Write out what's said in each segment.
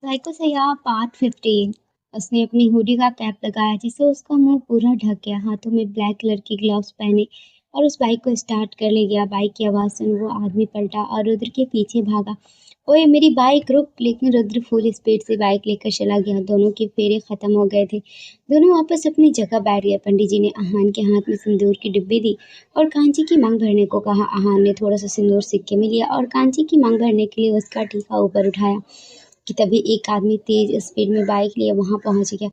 Psycho सयाह part 15। उसने अपनी hoodie का कैप लगाया जिससे उसका मुंह पूरा ढक गया। हाथों में ब्लैक कलर के ग्लव्स पहने और उस बाइक को स्टार्ट कर ले गया। बाइक की आवाज़ सुन वो आदमी पलटा और रुद्र के पीछे भागा। ओए मेरी बाइक रुक! लेकिन रुद्र फुल स्पीड से बाइक लेकर चला गया। दोनों के फेरे खत्म हो गए थे। दोनों वापस अपनी जगह बैठ गए। पंडित जी ने आहान के हाथ में सिंदूर की डिब्बी दी और कांची की मांग भरने को कहा। आहान ने थोड़ा सा सिंदूर सिक्के में लिया और कांची की मांग भरने के लिए उसका टीका ऊपर उठाया कि तभी एक आदमी तेज स्पीड में बाइक लिए वहां पहुंच गया।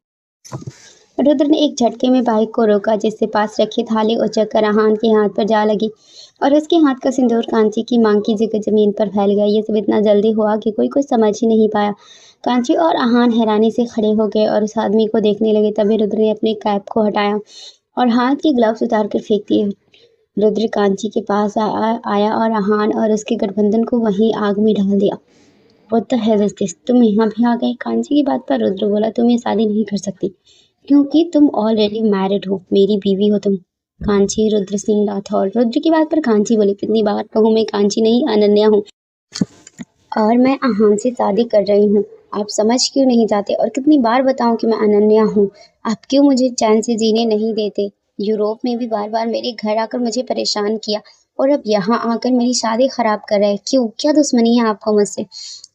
रुद्र ने एक झटके में बाइक को रोका जिससे पास रखी थाली उचक कर आहान के हाथ पर जा लगी और उसके हाथ का सिंदूर कांची की मांग की जगह जमीन पर फैल गया। ये सब इतना जल्दी हुआ कि कोई कुछ समझ ही नहीं पाया। कांची और आहान हैरानी से खड़े हो गए और उस आदमी को देखने लगे। तभी रुद्र ने अपने कैप को हटाया और हाथ के ग्लव्स उतार कर फेंक दिए। रुद्र कांची के पास आया और आहान और उसके गठबंधन को वहीं आग में डाल दिया। What the hell is this? तुम यहाँ भी आ गए? कांची की बात पर रुद्र बोला, तुम ये शादी नहीं कर सकती क्योंकि तुम ऑलरेडी मैरिड हो, मेरी बीवी हो तुम। कांची रुद्र सिंह राठौर। रुद्र की बात पर कांची बोली, कितनी बार कहूँ, मैं कांची नहीं अनन्या हूँ और मैं आहान से शादी कर रही हूँ। आप समझ क्यों नहीं जाते? और कितनी बार बताऊं कि मैं अनन्या हूँ? आप क्यों मुझे चैन से जीने नहीं देते? यूरोप में भी बार बार मेरे घर आकर मुझे परेशान किया और अब यहाँ आकर मेरी शादी खराब कर रहे हैं। क्यों? क्या दुश्मनी है आपको मुझसे?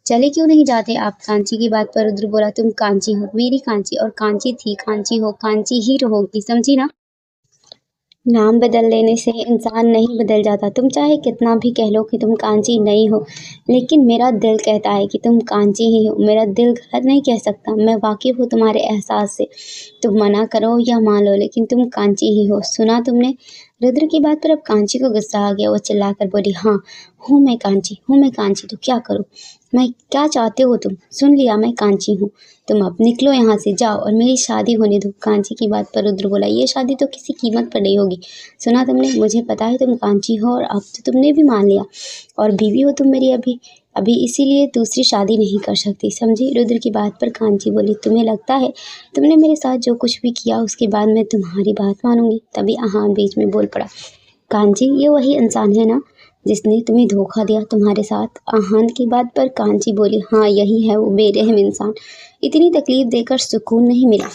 चले क्यों नहीं जाते आप? कांची की बात पर रुद्र बोला, तुम कांची हो, मेरी कांची, और कांची थी, कांची हो, कांची ही रहोगी, समझी ना? नाम बदल लेने से इंसान नहीं बदल जाता। तुम चाहे कितना भी कह लो कि तुम कांची नहीं हो, लेकिन मेरा दिल कहता है कि तुम कांची ही हो। मेरा दिल गलत नहीं कह सकता। मैं वाकिफ हूँ तुम्हारे एहसास से। तुम मना करो या मान लो, लेकिन तुम कांची ही हो। सुना तुमने? रुद्र की बात पर अब कांची को गुस्सा आ गया। वो चिल्लाकर बोली, हाँ हूँ मैं कांची, हूँ मैं कांची, तो क्या करूँ मैं? क्या चाहते हो तुम? सुन लिया, मैं कांची हूँ। तुम अब निकलो यहाँ से, जाओ और मेरी शादी होने दो। कांची की बात पर रुद्र बोला, ये शादी तो किसी कीमत पर नहीं होगी। सुना तुमने? मुझे पता है तुम कांची हो और अब तो तुमने भी मान लिया और बीवी हो तुम मेरी अभी अभी इसीलिए दूसरी शादी नहीं कर सकती, समझी? रुद्र की बात पर कांची बोली, तुम्हें लगता है तुमने मेरे साथ जो कुछ भी किया उसके बाद मैं तुम्हारी बात मानूंगी? तभी आहान बीच में बोल पड़ा, कांची ये वही इंसान है ना जिसने तुम्हें धोखा दिया तुम्हारे साथ? आहान की बात पर कांची बोली, हाँ यही है वो बेरहम इंसान। इतनी तकलीफ देकर सुकून नहीं मिला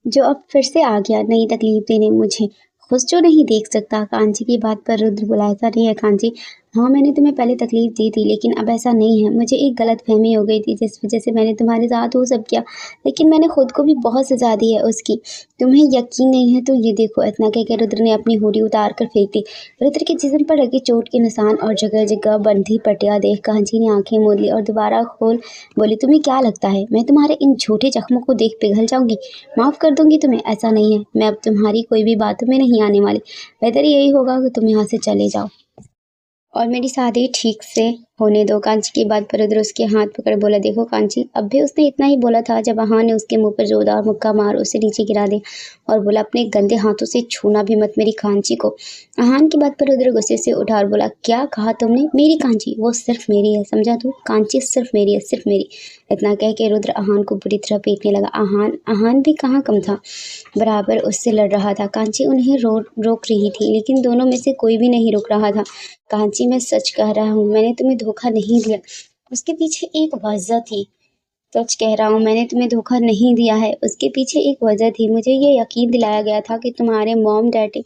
जो अब फिर से आ गया नई तकलीफ देने मुझे। खुद जो नहीं देख सकता। कांची की बात पर रुद्र बोला, ऐसा नहीं है कांची। हाँ मैंने तुम्हें पहले तकलीफ दी थी लेकिन अब ऐसा नहीं है। मुझे एक गलत फहमी हो गई थी जिस वजह से मैंने तुम्हारे साथ वो सब किया, लेकिन मैंने खुद को भी बहुत सजा दी है उसकी। तुम्हें यकीन नहीं है तो ये देखो। इतना कहकर रुद्र ने अपनी हुडी उतार कर फेंक दी। रुद्र के जिस्म पर लगे चोट के निशान और जगह जगह बंधी पट्टियां देख कांची ने आंखें मूंद ली और दोबारा खोल बोली, तुम्हें क्या लगता है मैं तुम्हारे इन झूठे जख्मों को देख पिघल जाऊंगी? माफ़ कर दूंगी तुम्हें? ऐसा नहीं है। मैं अब तुम्हारी कोई भी बातों में नहीं आने वाली। बेहतर यही होगा कि तुम यहाँ से चले जाओ और मेरी शादी ठीक से होने दो। कांची की बात पर रुद्र उसके हाथ पकड़ बोला, देखो कांची। अब भी उसने इतना ही बोला था जब आहान ने उसके मुंह पर जोरदार मुक्का मार उसे नीचे गिरा दिया और बोला, अपने गंदे हाथों से छूना भी मत मेरी कांची को। आहान की बात पर रुद्र गुस्से से उठा और बोला, क्या कहा तुमने? मेरी कांची? वो सिर्फ मेरी है, समझा तू? कांची सिर्फ मेरी है, सिर्फ मेरी। इतना कह के रुद्र आहान को बुरी तरह पीटने लगा। आहान आहान भी कहाँ कम था, बराबर उससे लड़ रहा था। कांची उन्हें रोक रही थी लेकिन दोनों में से कोई भी नहीं रुक रहा था। कांची मैं सच कह रहा हूँ, मैंने तुम्हें धोखा नहीं दिया। उसके पीछे एक वजह थी। सच कह रहा हूँ, मैंने तुम्हें धोखा नहीं दिया है। उसके पीछे एक वजह थी। मुझे ये यकीन दिलाया गया था कि तुम्हारे मॉम डैड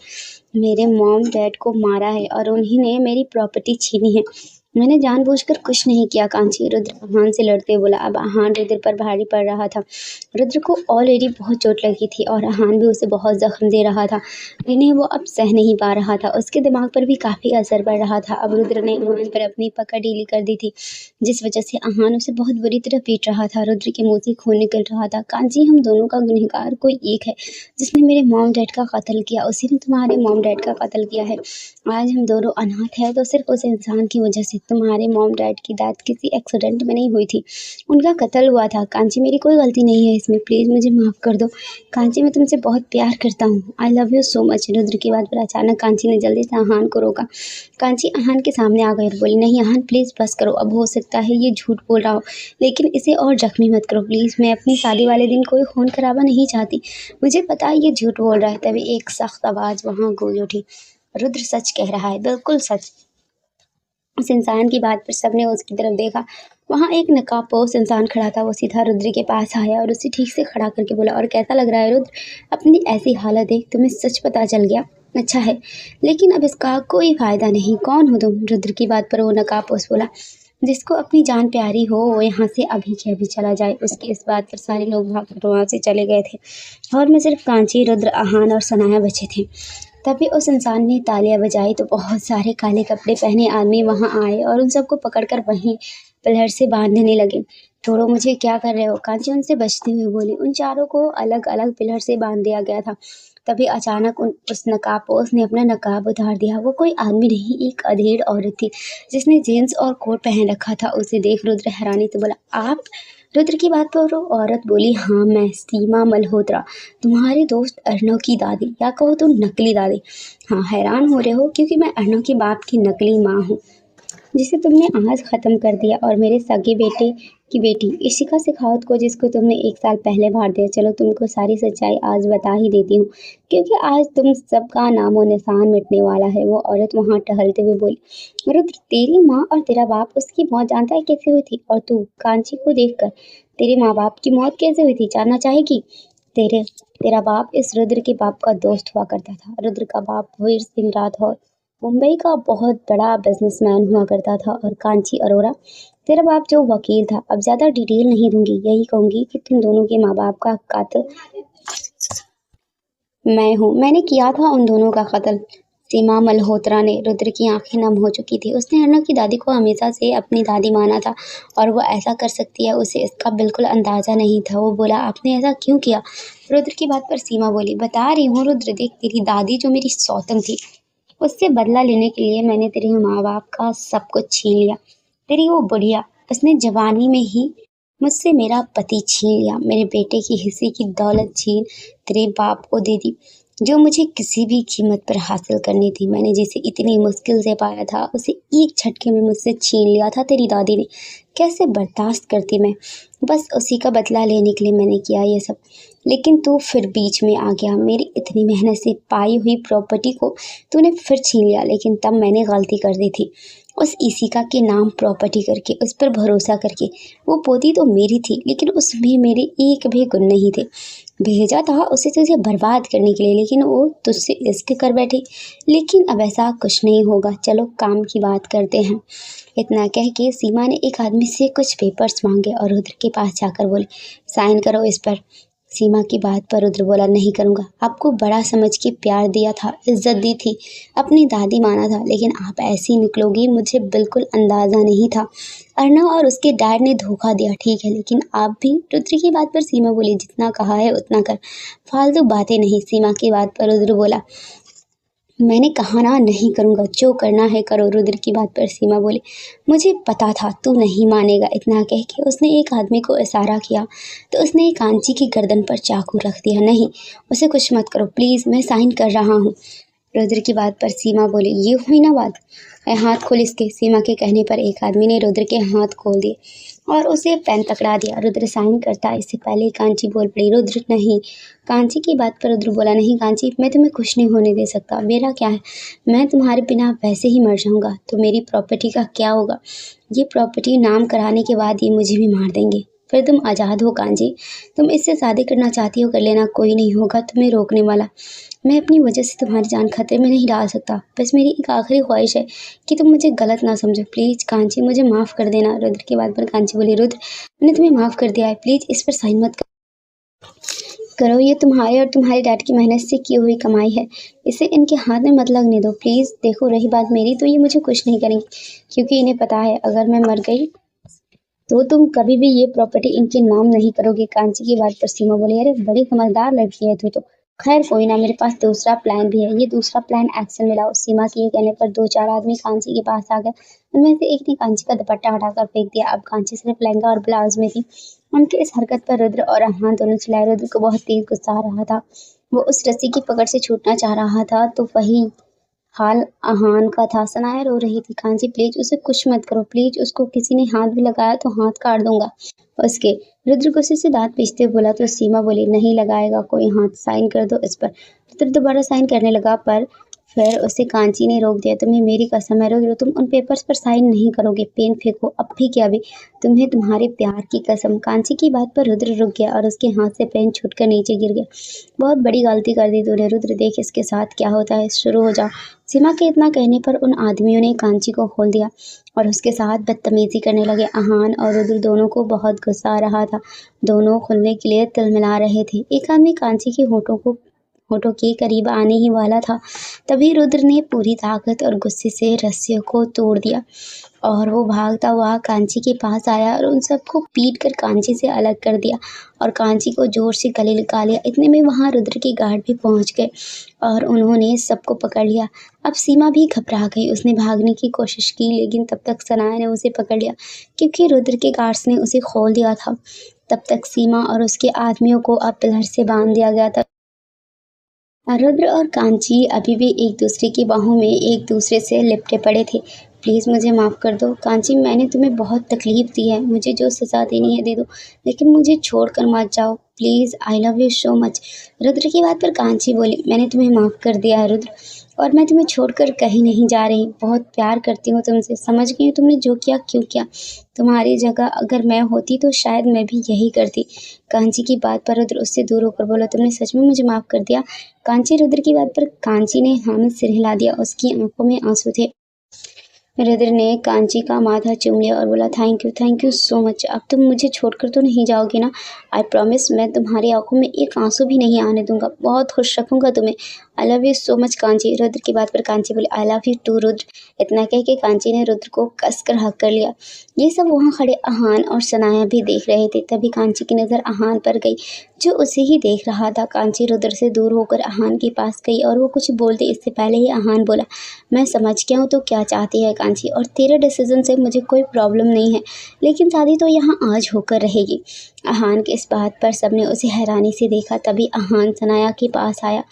मेरे मॉम डैड को मारा है और उन्हीं ने मेरी प्रॉपर्टी छीनी है। मैंने जानबूझकर कुछ नहीं किया। कांची रुद्र आहान से लड़ते बोला। अब आहान रुद्र पर भारी पड़ रहा था। रुद्र को ऑलरेडी बहुत चोट लगी थी और आहान भी उसे बहुत जख्म दे रहा था, जिन्हें वो अब सह नहीं पा रहा था। उसके दिमाग पर भी काफ़ी असर पड़ रहा था। अब रुद्र ने आहान पर अपनी पकड़ ढीली कर दी थी जिस वजह से आहान उसे बहुत बुरी तरह पीट रहा था। रुद्र के मुंह से खून निकल रहा था। कांची, हम दोनों का गुनहगार कोई एक है। जिसने मेरे मॉम डैड का कत्ल किया उसी ने तुम्हारे मॉम डैड का कत्ल किया है। आज हम दोनों अनाथ हैं तो सिर्फ उस इंसान की वजह से। तुम्हारे मॉम डैड की डेथ किसी एक्सीडेंट में नहीं हुई थी, उनका कत्ल हुआ था। कांची, मेरी कोई गलती नहीं है इसमें, प्लीज़ मुझे माफ़ कर दो। कांची, मैं तुमसे बहुत प्यार करता हूँ। आई love you so much. Rudra की बात पर अचानक कांची ने जल्दी से आहान को रोका। कांची आहान के सामने आ गई और बोली, नहीं आहान प्लीज़ बस करो। अब हो सकता है ये झूठ बोल रहा हो लेकिन इसे और जख्मी मत करो प्लीज़। मैं अपनी शादी वाले दिन कोई खून खराबा नहीं चाहती। मुझे पता है ये झूठ बोल रहा है। तभी एक सख्त आवाज़ वहाँ गूंज उठी, रुद्र सच कह रहा है, बिल्कुल सच। उस इंसान की बात पर सबने उसकी तरफ देखा। वहाँ एक नकाबपोश इंसान खड़ा था। वो सीधा रुद्र के पास आया और उसे ठीक से खड़ा करके बोला, और कैसा लग रहा है रुद्र? अपनी ऐसी हालत देख तुम्हें सच पता चल गया। अच्छा है, लेकिन अब इसका कोई फायदा नहीं। कौन हो तुम? रुद्र की बात पर वो नकाबपोश बोला, जिसको अपनी जान प्यारी हो वो यहाँ से अभी के अभी चला जाए। उसकी इस बात पर सारे लोग वहाँ से चले गए थे। हॉल में सिर्फ कांची, रुद्र, आहान और सनाया बचे थे। तभी उस इंसान ने तालियां बजाई तो बहुत सारे काले कपड़े पहने आदमी वहां आए और उन सबको पकड़कर वहीं पिलर से बांधने लगे। छोड़ो मुझे, क्या कर रहे हो? कांची उनसे बचते हुए बोली। उन चारों को अलग अलग पिलर से बांध दिया गया था। तभी अचानक उस नकाबपोश ने अपना नकाब उतार दिया। वो कोई आदमी नहीं, एक अधेड़ औरत थी जिसने जीन्स और कोट पहन रखा था। उसे देख रुद्र हैरानी से बोला, आप? रुद्र की बात पर वो औरत बोली, हाँ मैं सीमा मल्होत्रा, तुम्हारे दोस्त अर्नव की दादी, या कहो तो नकली दादी। हाँ, हैरान हो रहे हो क्योंकि मैं अर्नव के बाप की नकली माँ हूँ, जिसे तुमने आज ख़त्म कर दिया, और मेरे सगे बेटे की बेटी इशिका शेखावत को, जिसको तुमने 1 साल पहले मार दिया। चलो तुमको सारी सच्चाई आज बता ही देती हूँ, क्योंकि आज तुम सबका नामो निशान मिटने वाला है। वो औरत वहाँ टहलते हुए बोली, रुद्र, तेरी माँ और तेरा बाप, उसकी मौत जानता है कैसे हुई थी? और तू कांची को देखकर तेरे माँ बाप की मौत कैसे हुई थी जानना चाहेगी? तेरा बाप इस रुद्र के बाप का दोस्त हुआ करता था। रुद्र का बाप वीर सिंह राठौर मुंबई का बहुत बड़ा बिजनेसमैन हुआ करता था। और कांची अरोरा, तेरा बाप जो वकील था। अब ज्यादा डिटेल नहीं दूंगी, यही कहूंगी कि तुम दोनों के माँ बाप का कातिल मैं हूँ। मैंने किया था उन दोनों का कत्ल। सीमा मल्होत्रा ने, रुद्र की आंखें नम हो चुकी थी। उसने अर्नव की दादी को हमेशा से अपनी दादी माना था और वो ऐसा कर सकती है उसे इसका बिल्कुल अंदाजा नहीं था। वो बोला, आपने ऐसा क्यों किया? रुद्र की बात पर सीमा बोली, बता रही हूँ रुद्र, देख तेरी दादी जो मेरी सौतन थी, उससे बदला लेने के लिए मैंने तेरे माँ बाप का सब कुछ छीन लिया। तेरी वो बुढ़िया, उसने जवानी में ही मुझसे मेरा पति छीन लिया, मेरे बेटे की हिस्से की दौलत छीन तेरे बाप को दे दी, जो मुझे किसी भी कीमत पर हासिल करनी थी। मैंने जिसे इतनी मुश्किल से पाया था, उसे एक झटके में मुझसे छीन लिया था तेरी दादी ने। कैसे बर्दाश्त करती मैं? बस उसी का बदला लेने के लिए मैंने किया ये सब। लेकिन तू फिर बीच में आ गया। मेरी इतनी मेहनत से पाई हुई प्रॉपर्टी को तूने फिर छीन लिया। लेकिन तब मैंने गलती कर दी थी, उस इशिका के नाम प्रॉपर्टी करके, उस पर भरोसा करके। वो पोती तो मेरी थी, लेकिन उसमें मेरे एक भी गुण नहीं थे। भेजा था उसे तुझे बर्बाद करने के लिए, लेकिन वो तुझसे इश्क कर बैठी। लेकिन अब ऐसा कुछ नहीं होगा। चलो काम की बात करते हैं। इतना कह के सीमा ने एक आदमी से कुछ पेपर्स मांगे और रुद्र के पास जाकर बोले, साइन करो इस पर। सीमा की बात पर रुद्र बोला, नहीं करूँगा। आपको बड़ा समझ के प्यार दिया था, इज्जत दी थी, अपनी दादी माना था, लेकिन आप ऐसी निकलोगी मुझे बिल्कुल अंदाज़ा नहीं था। अर्नव और उसके डैड ने धोखा दिया, ठीक है, लेकिन आप भी। रुद्र की बात पर सीमा बोली, जितना कहा है उतना कर, फालतू बातें नहीं। सीमा की बात पर रुद्र बोला, मैंने कहा ना नहीं करूँगा, जो करना है करो। रुद्र की बात पर सीमा बोली, मुझे पता था तू नहीं मानेगा। इतना कह के उसने एक आदमी को इशारा किया तो उसने कांची की गर्दन पर चाकू रख दिया। नहीं, उसे कुछ मत करो प्लीज़, मैं साइन कर रहा हूँ। रुद्र की बात पर सीमा बोली, ये हुई ना बात, हाथ खोल इसके। सीमा के कहने पर एक आदमी ने रुद्र के हाथ खोल दिए और उसे पेन पकड़ा दिया। रुद्र साइन करता इससे पहले कांची बोल पड़ी, रुद्र नहीं। कांची की बात पर रुद्र बोला, नहीं कांची, मैं तुम्हें कुछ नहीं होने दे सकता। मेरा क्या है, मैं तुम्हारे बिना वैसे ही मर जाऊंगा, तो मेरी प्रॉपर्टी का क्या होगा? ये प्रॉपर्टी नाम कराने के बाद ये मुझे भी मार देंगे, फिर तुम आज़ाद हो कांची। तुम इससे शादी करना चाहती हो कर लेना, कोई नहीं होगा तुम्हें रोकने वाला। मैं अपनी वजह से तुम्हारी जान खतरे में नहीं डाल सकता। बस मेरी एक आखिरी ख्वाहिश है कि तुम मुझे गलत ना समझो। प्लीज़ कांची, मुझे माफ़ कर देना। रुद्र की बात पर कांची बोली, रुद्र, मैंने तुम्हें माफ़ कर दिया है, प्लीज़ इस पर साइन मत करो। ये तुम्हारे और तुम्हारे डैड की मेहनत से की हुई कमाई है, इसे इनके हाथ में मत लगने दो प्लीज़। देखो रही बात मेरी, तो ये मुझे कुछ नहीं करेंगी, क्योंकि इन्हें पता है अगर मैं मर गई तो तुम कभी भी ये प्रॉपर्टी इनके नाम नहीं करोगे। कांची की बात पर सीमा बोली, अरे बड़ी समझदार लड़की है तू तो। खैर कोई ना, मेरे पास दूसरा प्लान भी है। ये दूसरा प्लान एक्शन में लाओ। सीमा के ये कहने पर 2-4 आदमी कांची के पास आ गए। उनमें से एक ने कांची का दुपट्टा हटाकर फेंक दिया। अब कांची सिर्फ लहंगा और ब्लाउज में थी। उनकी इस हरकत पर रुद्र और अहान दोनों चिल्लाए। रुद्र को बहुत तेज गुस्सा आ रहा था। वो उस रस्सी की पकड़ से छूटना चाह रहा था, तो वही हाल अहान का था। सनाया रो रही थी, कांची प्लीज उसे कुछ मत करो, प्लीज, उसको किसी ने हाथ भी लगाया तो हाथ काट दूंगा उसके। रुद्र गुस्से से दांत पीसते बोला तो सीमा बोली, नहीं लगाएगा कोई हाथ, साइन कर दो इस पर। रुद्र दोबारा साइन करने लगा, पर फिर उसे कांची ने रोक दिया। तुम्हें मेरी कसम है रुद्र, तुम उन पेपर्स पर साइन नहीं करोगे। पेन फेंको अब भी क्या अभी, तुम्हें तुम्हारे प्यार की कसम। कांची की बात पर रुद्र रुक गया और उसके हाथ से पेन छूटकर नीचे गिर गया। बहुत बड़ी गलती कर दी तूने रुद्र, देख इसके साथ क्या होता है। शुरू हो जाओ। सीमा के इतना कहने पर उन आदमियों ने कांची को खोल दिया और उसके साथ बदतमीजी करने लगे। आहान और रुद्र दोनों को बहुत गुस्सा आ रहा था। दोनों खुलने के लिए तिलमिला रहे थे। एक आदमी कांची के होठों के करीब आने ही वाला था, तभी रुद्र ने पूरी ताकत और गुस्से से रस्सियों को तोड़ दिया और वो भागता हुआ कांची के पास आया और उन सबको पीट कर कांची से अलग कर दिया और कांची को जोर से गले लगा लिया। इतने में वहाँ रुद्र के गार्ड भी पहुँच गए और उन्होंने सबको पकड़ लिया। अब सीमा भी घबरा गई। उसने भागने की कोशिश की, लेकिन तब तक सनाया ने उसे पकड़ लिया, क्योंकि रुद्र के गार्ड्स ने उसे खोल दिया था। तब तक सीमा और उसके आदमियों को अब पिलर से बांध दिया गया था। रुद्र और कांची अभी भी एक दूसरे की बाहों में एक दूसरे से लिपटे पड़े थे। प्लीज़ मुझे माफ़ कर दो कांची, मैंने तुम्हें बहुत तकलीफ़ दी है। मुझे जो सज़ा देनी है दे दो, लेकिन मुझे छोड़कर मत जाओ please. I love you so much. Rudra की बात पर कांची बोली, मैंने तुम्हें माफ़ कर दिया है रुद्र, और मैं तुम्हें छोड़कर कहीं नहीं जा रही। बहुत प्यार करती हूँ तुमसे। समझ गई हूँ तुमने जो किया क्यों किया। तुम्हारी जगह अगर मैं होती तो शायद मैं भी यही करती। कांची की बात पर रुद्र उससे दूर होकर बोला, तुमने सच में मुझे माफ़ कर दिया। कांची रुद्र की बात पर कांची ने हाँ में सिर हिला दिया। उसकी आंखों में आंसू थे। रुद्र ने कांची का माथा चूम लिया और बोला, थैंक यू सो मच। अब तुम मुझे छोड़कर तो नहीं जाओगे ना। आई प्रॉमिस, मैं तुम्हारी आंखों में एक आंसू भी नहीं आने दूंगा। बहुत खुश रखूंगा तुम्हें। I love you so much Kanchi. Rudra की बात पर कांची बोली, I love you too Rudra. इतना कह के कांची ने रुद्र को कसकर हक कर लिया। ये सब वहाँ खड़े आहान और सनाया भी देख रहे थे। तभी कांची की नज़र आहान पर गई, जो उसे ही देख रहा था। कांची रुद्र से दूर होकर आहान के पास गई और वो कुछ बोलते इससे पहले ही आहान बोला, मैं समझ गया हूँ तो क्या चाहती है कांची, और तेरे डिसीजन से मुझे कोई प्रॉब्लम नहीं है, लेकिन शादी तो यहाँ आज होकर रहेगी। आहान के इस बात पर सबने उसे हैरानी से देखा। तभी आहान सनाया के पास आया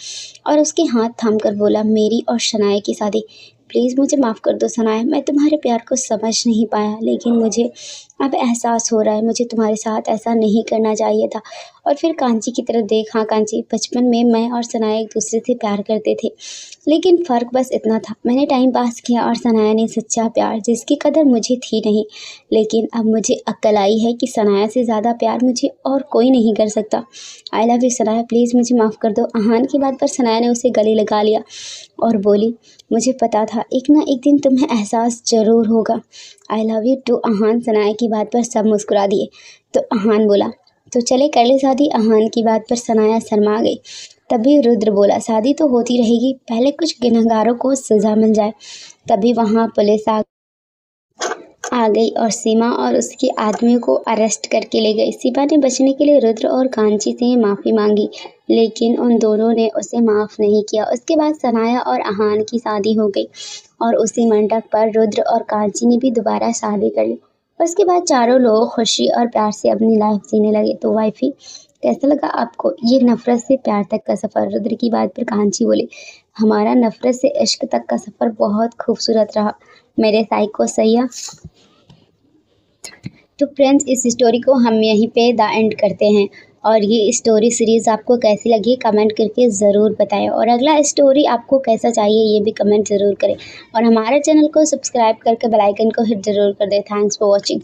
और उसके हाथ थामकर बोला, मेरी और शनाया की शादी। प्लीज़ मुझे माफ़ कर दो सनाया, मैं तुम्हारे प्यार को समझ नहीं पाया, लेकिन मुझे अब एहसास हो रहा है मुझे तुम्हारे साथ ऐसा नहीं करना चाहिए था। और फिर कांची की तरफ देखा। कांची, बचपन में मैं और सनाया एक दूसरे से प्यार करते थे, लेकिन फ़र्क बस इतना था, मैंने टाइम पास किया और सनाया ने सच्चा प्यार, जिसकी कदर मुझे थी नहीं। लेकिन अब मुझे अक्ल आई है कि सनाया से ज़्यादा प्यार मुझे और कोई नहीं कर सकता। आई लव यू सनाया, प्लीज़ मुझे माफ़ कर दो। आहान की बात पर सनाया ने उसे गले लगा लिया और बोली, मुझे पता था एक ना एक दिन तुम्हें एहसास ज़रूर होगा। I love you too Aahan. Sanaya की बात पर सब मुस्कुरा दिए। तो आहान बोला, तो चले कर ले शादी। आहान की बात पर सनाया शर्मा गई। तभी रुद्र बोला, शादी तो होती रहेगी, पहले कुछ गुनहगारों को सज़ा मिल जाए। तभी वहाँ पुलिस आ गई और सीमा और उसके आदमियों को अरेस्ट करके ले गई। सीमा ने बचने के लिए रुद्र और कांची से माफ़ी मांगी, लेकिन उन दोनों ने उसे माफ़ नहीं किया। उसके बाद सनाया और आहान की शादी हो गई और उसी मंडप पर रुद्र और कांची ने भी दोबारा शादी कर ली। उसके बाद चारों लोग खुशी और प्यार से अपनी लाइफ जीने लगे। तो वाइफी, कैसा लगा आपको ये नफरत से प्यार तक का सफ़र। रुद्र की बात पर कांची बोली, हमारा नफरत से इश्क तक का सफ़र बहुत खूबसूरत रहा मेरे साइको सैया। तो फ्रेंड्स, इस स्टोरी को हम यहीं पे द एंड करते हैं, और ये स्टोरी सीरीज़ आपको कैसी लगी कमेंट करके ज़रूर बताएं, और अगला स्टोरी आपको कैसा चाहिए ये भी कमेंट ज़रूर करें, और हमारे चैनल को सब्सक्राइब करके बेल आइकन को हिट ज़रूर कर दें। Thanks for watching.